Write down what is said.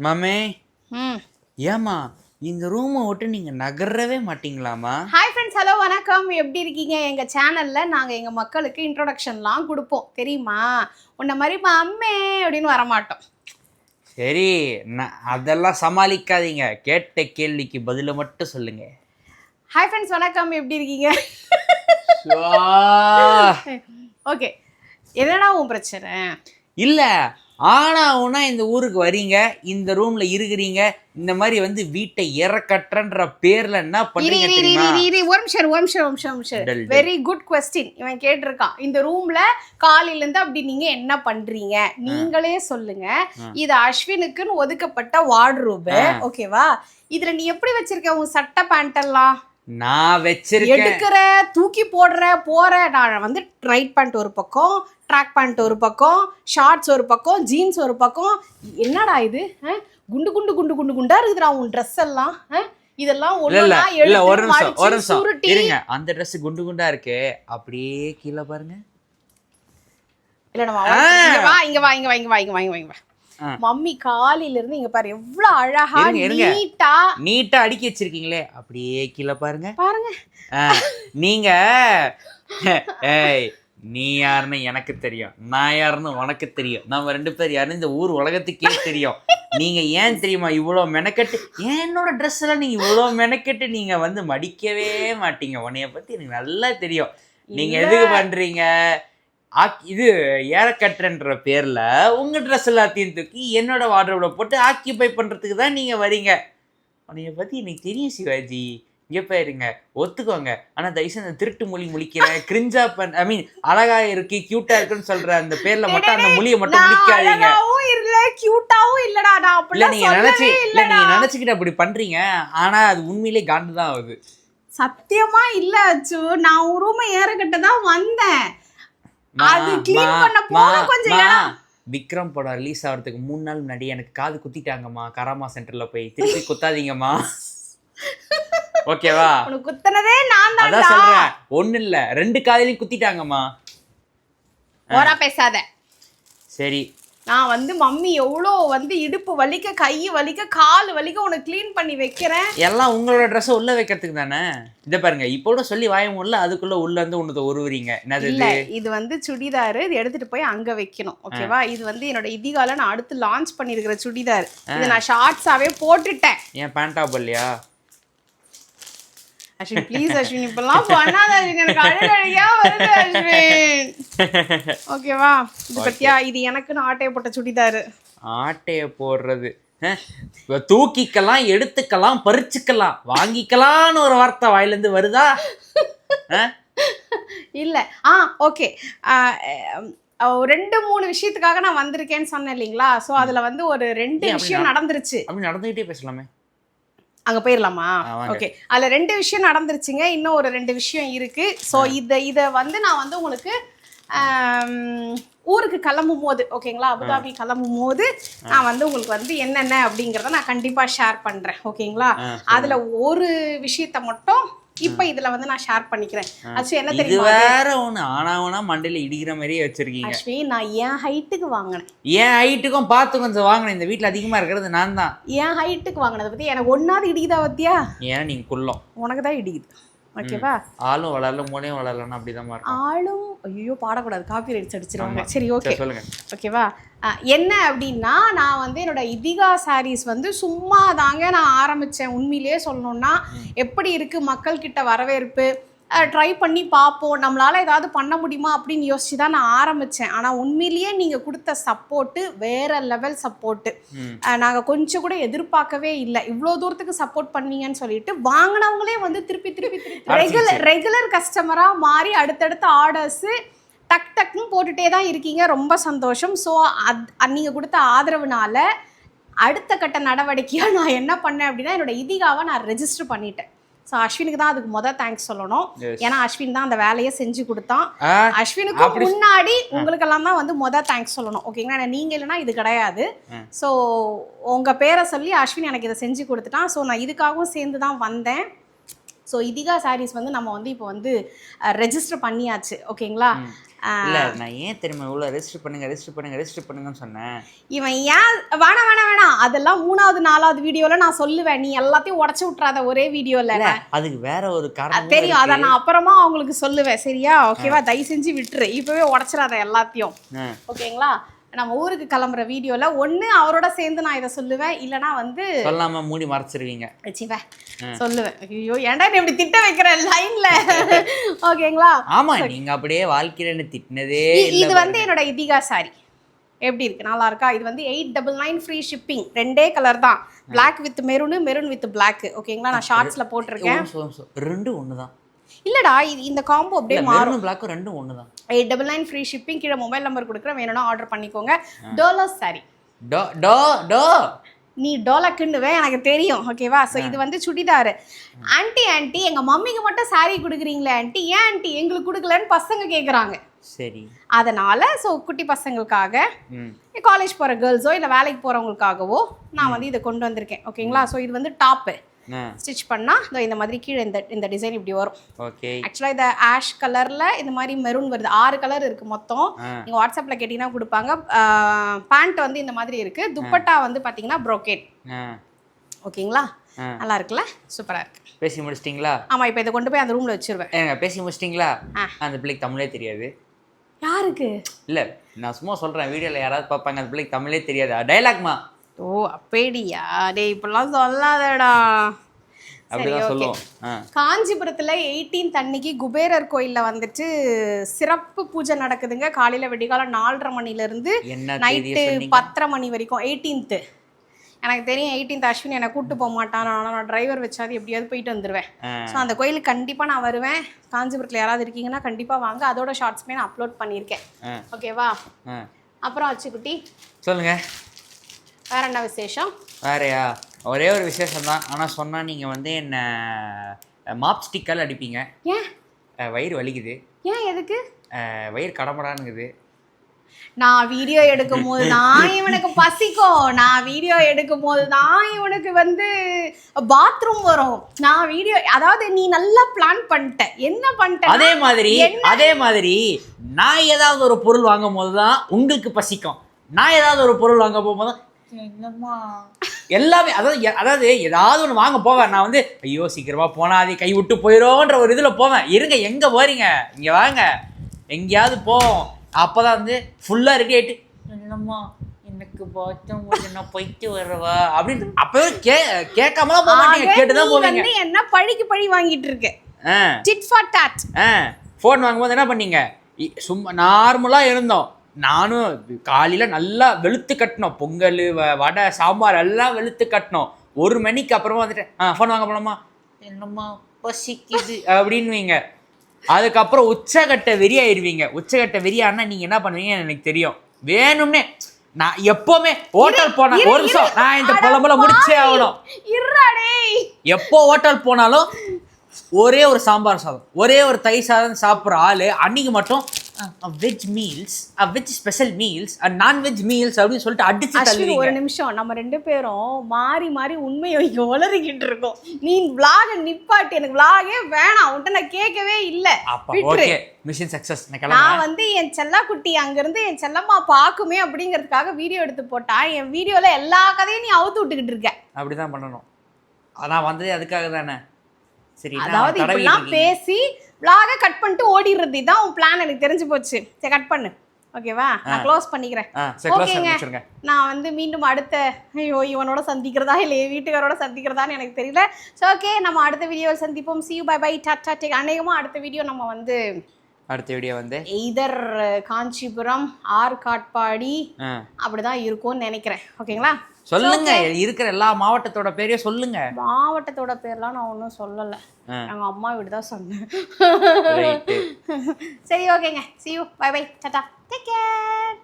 மாமே ம் ஏமா இந்த ரூமை விட்டு நீங்க நகரவே மாட்டீங்களாமா? ஹாய் ஃப்ரெண்ட்ஸ், ஹலோ வணக்கம். எப்படி இருக்கீங்க? எங்கள் சேனலில் நாங்கள் எங்கள் மக்களுக்கு இன்ட்ரோடக்ஷன்லாம் கொடுப்போம் தெரியுமா? உன்ன மாதிரி அம்மே அப்படின்னு வரமாட்டோம். சரி, அதெல்லாம் சமாளிக்காதீங்க. கேட்ட கேள்விக்கு பதில மட்டும் சொல்லுங்க. ஹாய் ஃப்ரெண்ட்ஸ், வணக்கம். எப்படி இருக்கீங்க? ஓகே, என்னடா உன் பிரச்சனை? இல்ல, ஆனா இந்த ஊருக்கு வரீங்க, இந்த ரூம்ல இருக்கிறீங்க, இந்த மாதிரி வந்து வீட்டை இறக்கற்றன்ற பேர்ல என்ன பண்றீங்க தெரியுமா? ஒரு நிமிஷம். வெரி குட் கொஸ்டின் இவன் கேட்டிருக்கான். இந்த ரூம்ல காலையில இருந்து அப்படி நீங்க என்ன பண்றீங்க நீங்களே சொல்லுங்க. இது அஸ்வினுக்குன்னு ஒதுக்கப்பட்ட வார்ட்ரோப், ஓகேவா? இதுல நீ எப்படி வச்சிருக்க உன் சட்டை பேண்ட் எல்லாம்? நான் வச்சிருக்கேன். எடுக்கிற, தூக்கி போற. நான் வந்து ரைட் பேண்ட் ஒரு பக்கம், ட்ராக் பேண்ட் ஒரு பக்கம், ஷார்ட்ஸ் ஒரு பக்கம், ஜீன்ஸ் ஒரு பக்கம். என்னடா இது? குண்டு குண்டு குண்டு குண்டு குண்டா இருக்குதுடா உன் ட்ரெஸ் எல்லாம். இதெல்லாம் ஒரு நிமிஷம் இருங்க. அந்த ட்ரெஸ் குண்டு குண்டா இருக்கு, அப்படியே கீழே பாருங்க. இல்ல, இங்க வா. மம்மி காலையில இருந்து இங்க பாரு எவ்வளவு அழகா நீட்டா அடுக்கி வச்சிருக்கீங்களே, அப்படியே கீழே பாருங்க. நீங்க நீ யாருன்னு எனக்கு தெரியும், நான் யாருன்னு உனக்கு தெரியும், நம்ம ரெண்டு பேர் யாருன்னு இந்த ஊர் உலகத்துக்கே தெரியும். நீங்க ஏன் தெரியுமா இவ்வளவு மெனக்கெட்டு என்னோட ட்ரெஸ் எல்லாம் நீங்க இவ்வளவு மெனக்கெட்டு நீங்க வந்து மடிக்கவே மாட்டீங்க. உன்னைய பத்தி எனக்கு நல்லா தெரியும். நீங்க எதுக்கு பண்றீங்க? இது ஏறக்கட்டுன்ற பேர்ல உங்க ட்ரெஸ் எல்லாத்தையும் தூக்கி என்னோட வார்ட்ரோப்ல போட்டு ஆக்கியபை பண்றதுக்கு தான் நீங்க வரீங்க. உன்னைய பத்தி எனக்கு தெரியும் சிவாஜி. இங்க போயிருங்க, ஒத்துக்கோங்க. ஆனா தயவுசெய்து அந்த திருட்டு மொழி முழிக்கிறேன், கிரிஞ்சா ஐ மீன் அழகா இருக்கு, கியூட்டா இருக்குன்னு சொல்ற அந்த பேர்ல மட்டும் அந்த மொழியை மட்டும் முழிக்காதீங்க. நீங்க நினைச்சுக்கிட்டு அப்படி பண்றீங்க, ஆனா அது உண்மையிலே காண்டு தான் ஆகுது. சத்தியமா இல்ல அச்சு, நான் ஒரு ரூம் ஏறக்கட்ட தான் வந்தேன். அது க்ளீன் பண்ண போக கொஞ்சம் விக்ரம் படம் ரிலீஸ் ஆகிறதுக்கு 3 நாள் முன்னாடி எனக்கு காது குத்திட்டாங்கம்மா. கராமா சென்டர்ல போய் திருப்பி குத்தாதீங்கம்மா, ஓகேவா? உனக்கு குத்துனதே நான் தான். அதான் சொல்றேன், ஒண்ணு இல்ல 2 காதுலயும் குத்திட்டாங்கம்மா. ஓரா பேசாத. சரி, நான் வந்து மம்மி எவ்வளோ வந்து இடுப்பு வலிக்க, கை வலிக்க, கால் வலிக்க உனக்கு க்ளீன் பண்ணி வைக்கிறேன். எல்லாம் உங்களோட ட்ரெஸ்ஸை உள்ள வைக்கிறதுக்கு தானே. இதை பாருங்க, இப்போ கூட சொல்லி வாய முடியல, அதுக்குள்ள உள்ள இருந்து ஒன்று உருவுறீங்க. என்னது இல்ல, இது வந்து சுடிதார். இது எடுத்துட்டு போய் அங்க வைக்கணும், ஓகேவா? இது வந்து என்னோட இதிகால நான் அடுத்து லான்ச் பண்ணிருக்கிற சுடிதார். இது நான் ஷார்ட்ஸாவே போட்டுட்டேன். ஏன் பேண்டா போடலையா? அஸ்வின் ப்ளீஸ் அஸ்வின், இப்பெல்லாம் பண்ணாத அஸ்வின், எனக்கு அழுகையா வருது அஸ்வின், ஓகேவா? இது பத்தியா, இது எனக்குன்னு ஆட்டைய போட்ட சுடிதாரு. ஆட்டைய போடுறது தூக்கிக்கலாம், எடுத்துக்கலாம், பறிச்சுக்கலாம், வாங்கிக்கலாம்னு ஒரு வார்த்தை வாயிலிருந்து வருதா? இல்ல, ஓகே. 2-3 விஷயத்துக்காக நான் வந்திருக்கேன்னு சொன்னேன் இல்லைங்களா? ஸோ அதுல வந்து ஒரு 2 விஷயம் நடந்துருச்சு. அப்படி நடந்துகிட்டே பேசலாமே, அங்கே போயிடலாமா? ஓகே, அதில் 2 விஷயம் நடந்துருச்சுங்க, இன்னும் ஒரு 2 விஷயம் இருக்குது. ஸோ இதை வந்து நான் வந்து உங்களுக்கு ஊருக்கு கிளம்பும் போது, ஓகேங்களா, அபுதாபி கிளம்பும் போது நான் வந்து உங்களுக்கு வந்து என்னென்ன அப்படிங்கிறத நான் கண்டிப்பாக ஷேர் பண்ணுறேன், ஓகேங்களா? அதில் ஒரு விஷயத்த மட்டும் இப்போ இதில் வந்து நான் ஷேர் பண்ணிக்கிறேன். அஸ்வின், என்ன தெரியுமா, வேற ஒன்று ஆனாவனா மண்டையில் இடிக்கிற மாதிரியே வச்சிருக்கீங்க. அஸ்வின், நான் என் ஹைட்டுக்கு வாங்கினேன். என் ஹைட்டுக்கும் பார்த்து கொஞ்சம் வாங்கினேன். இந்த வீட்டில் அதிகமாக இருக்கிறது நான் தான். என் ஹைட்டுக்கு வாங்கினதை பற்றி எனக்கு ஒன்றாவது இடிக்குதா பத்தியா? ஏன்னா நீங்கள் குள்ளம், உனக்கு தான் இடிக்குது, ஓகேவா? ஆளும் வளரல, மூலையும் வளரலன்னா அப்படிதான் இருக்கும். ஆளும் ஐயோ பாடக்கூடாது, காப்பி ரைட்ஸ் அடிச்சிருவாங்க. சரி, ஓகே, சொல்லுங்க, ஓகேவா? என்ன அப்படின்னா, நான் வந்து என்னோட இதிகா சாரீஸ் வந்து சும்மா தாங்க நான் ஆரம்பித்தேன். உண்மையிலேயே சொல்லணும்னா, எப்படி இருக்குது மக்கள்கிட்ட வரவேற்பு, ட்ரை பண்ணி பார்ப்போம், நம்மளால் ஏதாவது பண்ண முடியுமா அப்படின்னு யோசிச்சு தான் நான் ஆரம்பித்தேன். ஆனால் உண்மையிலேயே நீங்கள் கொடுத்த சப்போர்ட்டு வேறு லெவல் சப்போர்ட்டு. நாங்கள் கொஞ்சம் கூட எதிர்பார்க்கவே இல்லை இவ்வளோ தூரத்துக்கு சப்போர்ட் பண்ணீங்கன்னு சொல்லிட்டு. வாங்கினவங்களே வந்து திருப்பி ரெகுலர் கஸ்டமராக மாறி அடுத்தடுத்த ஆர்டர்ஸு டக்குன்னு போட்டுகிட்டே தான் இருக்கீங்க. ரொம்ப சந்தோஷம். ஸோ நீங்கள் கொடுத்த ஆதரவுனால அடுத்த கட்ட நடவடிக்கையாக நான் என்ன பண்ணேன் அப்படின்னா, என்னோடய இதிகாவை நான் ரெஜிஸ்டர் பண்ணிட்டேன். ஸோ அஸ்வினுக்கு தான் அதுக்கு தேங்க்ஸ் சொல்லணும். ஏன்னா அஸ்வின் தான் அந்த வேலையை செஞ்சு கொடுத்தான். அஸ்வினுக்கு முன்னாடி உங்களுக்கெல்லாம் தான் வந்து தேங்க்ஸ் சொல்லணும், ஓகேங்களா? நீங்கள் இல்லைன்னா இது கிடையாது. ஸோ உங்கள் பேரை சொல்லி அஸ்வின் எனக்கு இதை செஞ்சு கொடுத்துட்டான். ஸோ நான் இதுக்காகவும் சேர்ந்து தான் வந்தேன். ஸோ இதிகா சாரீஸ் வந்து நம்ம வந்து இப்போ வந்து ரெஜிஸ்டர் பண்ணியாச்சு, ஓகேங்களா? இல்ல நான் ஏன் தெரியுமா இவ்வளவு ரெஜிஸ்டர் பண்ணுங்கன்னு சொன்னேன். இவன் ஏன் வேணாம் அதெல்லாம் 3வது 4வது வீடியோல நான் சொல்லுவேன். நீ எல்லாத்தையும் உடச்சு விட்டுறாத ஒரே வீடியோல. அதுக்கு வேற ஒரு காரணம் தெரியும், அதை நான் அப்புறமா அவங்களுக்கு சொல்லுவேன். சரியா? ஓகேவா? தயவு செஞ்சு விட்டுரு, இப்பவே உடச்சிடாத எல்லாத்தையும். ஓகேங்களா? நம்ம ஊருக்கு கிளம்புற வீடியோல ஒண்ணு அவரோட சேர்ந்து நான் இதை சொல்லுவேன், இல்லனா வந்து சொல்லாம மூடி மறைச்சிருவீங்க. வச்சுவே சொல்லுவேன். ஐயோ ஏன்டா நீ இப்படி திட்ட வைக்கிற லைன்ல? ஓகேங்களா? ஆமா, நீங்க அப்படியே வாழ்க்கையில என்ன திட்டினதே. இது வந்து என்னோட இதிகா சாரி. எப்படி இருக்கு? நல்லா இருக்கா? இது வந்து 899 ஃப்ரீ ஷிப்பிங். 2 கலர் தான், black with maroon, maroon with black. ஓகேங்களா? நான் ஷார்ட்ஸ்ல போட்டிருக்கேன். ரெண்டும் ஒண்ணுதான் இல்லடா, இது இந்த காம்போ அப்படியே மாறும். பிளாக் ரெண்டும் ஒண்ணுதான். 899 ஃப்ரீ ஷிப்பிங். கீழே மொபைல் நம்பர் கொடுக்குறேன், வேணும்னா ஆர்டர் பண்ணிக்கோங்க. டோலோ சாரி. நீ டோலக்குன்னுவே எனக்கு தெரியும். ஓகேவா? ஸோ இது வந்து சுடிதார். ஆன்ட்டி எங்க மம்மிக்கு மட்டும் சாரி கொடுக்குறீங்களே ஆன்ட்டி, ஏன் ஆன்ட்டி எங்களுக்கு கொடுக்கலன்னு பசங்க கேட்குறாங்க. சரி, அதனால ஸோ குட்டி பசங்களுக்காக, காலேஜ் போகிற கேர்ள்ஸோ இல்லை வேலைக்கு போகிறவங்களுக்காகவோ நான் வந்து இதை கொண்டு வந்திருக்கேன். ஓகேங்களா? ஸோ இது வந்து டாப்பு ஸ்டிச் பண்ணா இந்த மாதிரி கீழே இந்த டிசைன் இப்படி வரும். ஓகே. ஆக்சுவலா இந்த ஆஷ் கலர்ல இந்த மாதிரி மெரூன் வருது. 6 கலர் இருக்கு மொத்தம். நீங்க வாட்ஸ்அப்ல கேட்டீங்கன்னா கொடுப்பாங்க. பேண்ட் வந்து இந்த மாதிரி இருக்கு. துப்பட்டா வந்து பாத்தீங்கன்னா ப்ரோகேட். ஓகேங்களா? நல்லா இருக்குல்ல? சூப்பரா இருக்கு. பேசி முடிச்சிட்டீங்களா? ஆமா, இப்போ இதை கொண்டு போய் அந்த ரூம்ல வச்சிருவேன். ஏங்க பேசி முடிச்சிட்டீங்களா? அந்த பிள்ளைக்கு தமிழே தெரியாது. யாருக்கு? இல்ல நான் சும்மா சொல்றேன், வீடியோல யாராவது பார்ப்பாங்க, அந்த பிள்ளைக்கு தமிழே தெரியாது. டயலாக்மா. ஓ அப்படியா? டேய் இப்பெல்லாம் சொல்லாதடா. அப்படிதான் சொல்லுவோம். காஞ்சிபுரத்துல 18th அன்னைக்கு குபேரர் கோயில்ல வந்துட்டு சிறப்பு பூஜை நடக்குதுங்க. காலையில விடிகாலம் 4:30 மணில இருந்து நைட்டு 10:30 மணி வரைக்கும். 18th எனக்கு தெரியும். 18th அஸ்வின் என்னை கூப்பிட்டு போக மாட்டான். நான் டிரைவர் வச்சாது எப்படியாவது போயிட்டு வந்துடுவேன். ஸோ அந்த கோயிலுக்கு கண்டிப்பாக நான் வருவேன். காஞ்சிபுரத்தில் யாராவது இருக்கீங்கன்னா கண்டிப்பாக வாங்க. அதோட ஷார்ட்ஸ்மே நான் அப்லோட் பண்ணியிருக்கேன். ஓகேவா? அப்புறம் அச்சுக்குட்டி சொல்லுங்க, வேற என்ன விசேஷம்? வேறையா? ஒரே ஒரு விசேஷம் தான். ஆனால் சொன்னால் நீங்கள் வந்து என்ன மாப் ஸ்டிக்கால் அடிப்பீங்க. ஏன்? வயிறு வலிக்குது. ஏன்? எதுக்கு? வயிறு கடமடானுங்குது. நான் வீடியோ எடுக்கும் போது தான் இவனுக்கு பசிக்கும். நான் வீடியோ எடுக்கும் போது தான் இவனுக்கு வந்து பாத்ரூம் வரும். நான் வீடியோ, அதாவது நீ நல்லா பிளான் பண்ணிட்ட. என்ன பண்ணிட்ட? அதே மாதிரி நான் ஏதாவது ஒரு பொருள் வாங்கும் போது தான் உங்களுக்கு பசிக்கும். நான் ஏதாவது ஒரு பொருள் வாங்க போகும்போது என்னம்மா எல்லாமே, அதாவது ஏதாவது ஒன்று வாங்க போவேன். நான் வந்து ஐயோ சீக்கிரமா போனா அதை கை விட்டு போயிடும்ன்ற ஒரு இதில் போவேன். இருங்க, எங்கே போறீங்க, இங்கே வாங்க, எங்கேயாவது போவோம். அப்போதான் வந்து ஃபுல்லாக ரெடி ஆகிட்டு என்னம்மா எனக்கு பார்த்தோம் நான் போயிட்டு வர்றவா அப்படின்னு அப்பவே கேட்காமலாம் போக மாட்டீங்க, கேட்டுதான் போவீங்க. என்ன பழிக்கு பழி வாங்கிட்டு இருக்கு. Did for dot. ஃபோன் வாங்கும்போது என்ன பண்ணீங்க? சும்மா நார்மலாக இருந்தோம். நானும் காலையில் நல்லா வெளுத்து கட்டினோம். பொங்கல், வடை, சாம்பார் எல்லாம் வெளுத்து கட்டினோம். 1 மணிக்கு அப்புறமா வந்துட்டு ஃபோன் வாங்க போலாமா, என்னம்மா பசிக்குது அப்படின்வீங்க. அதுக்கப்புறம் உச்சகட்ட வெறியாயிருவீங்க. உச்சகட்ட வெறியானா நீங்கள் என்ன பண்ணுவீங்கன்னு எனக்கு தெரியும். வேணும்னே நான் எப்போவுமே ஹோட்டல் போனேன். ஒரு நிமிஷம், நான் இந்த புலம்புல முடிச்சே ஆகணும். எப்போ ஹோட்டல் போனாலும் ஒரே ஒரு சாம்பார் சாதம், ஒரே ஒரு தயிர் சாதம் சாப்பிட்ற ஆள் அன்னைக்கு மட்டும் veg meals, veg special meals, non veg meals அப்படின்னு சொல்லிட்டு அடிச்சு தள்ளுவீங்க. ஒரு நிமிஷம், நம்ம 2 பேரும் மாறி மாறி உண்மையை உளறிக்கிட்டு இருக்கோம். நீ vlog நிப்பாட்டி, எனக்கு vlog-ஏ வேணாம், உன்கிட்ட நான் கேட்கவே இல்லை. Okay, mission success. நான் வந்து என் செல்ல குட்டி அங்கிருந்து என் செல்லம்மா பாக்குமே அப்படிங்கிறதுக்காக வீடியோ எடுத்து போட்டா, என் வீடியோல எல்லா கதையும் நீ அவுத்து விட்டுக்கிட்டு இருக்க. அப்படிதான் பண்ணணும். நான் வந்ததே அதுக்காக தானே. சரி, அதாவது இப்பெல்லாம் பேசி vlog-ஐ கட் பண்ணிட்டு ஓடிடுறது, இதான் உன் பிளான். எனக்கு தெரிஞ்சு போச்சு. சரி, கட் பண்ணு. ஓகேவா? நான் க்ளோஸ் பண்ணிக்கிறேன். ஓகேங்க, நான் வந்து மீண்டும் அடுத்த இவனோட சந்திக்கிறதா இல்லை வீட்டுக்காரோட சந்திக்கிறதான்னு எனக்கு தெரியல. ஸோ ஓகே, நம்ம அடுத்த வீடியோவில் சந்திப்போம். see you, bye bye, Tata take. அநேகமாக அடுத்த வீடியோ நம்ம வந்து எய்தர் காஞ்சிபுரம் ஆர் காட்பாடி அப்படிதான் இருக்கும்னு நினைக்கிறேன். ஓகேங்களா? சொல்லுங்க, இருக்கிற எல்லா மாவட்டத்தோட பேரையும் சொல்லுங்க. மாவட்டத்தோட பேர்லாம் நான் ஒன்றும் சொல்லலை, எங்க அம்மா வீடு தான் சொன்னேன். சரி, ஓகேங்க, see you, bye bye, Tata, take care.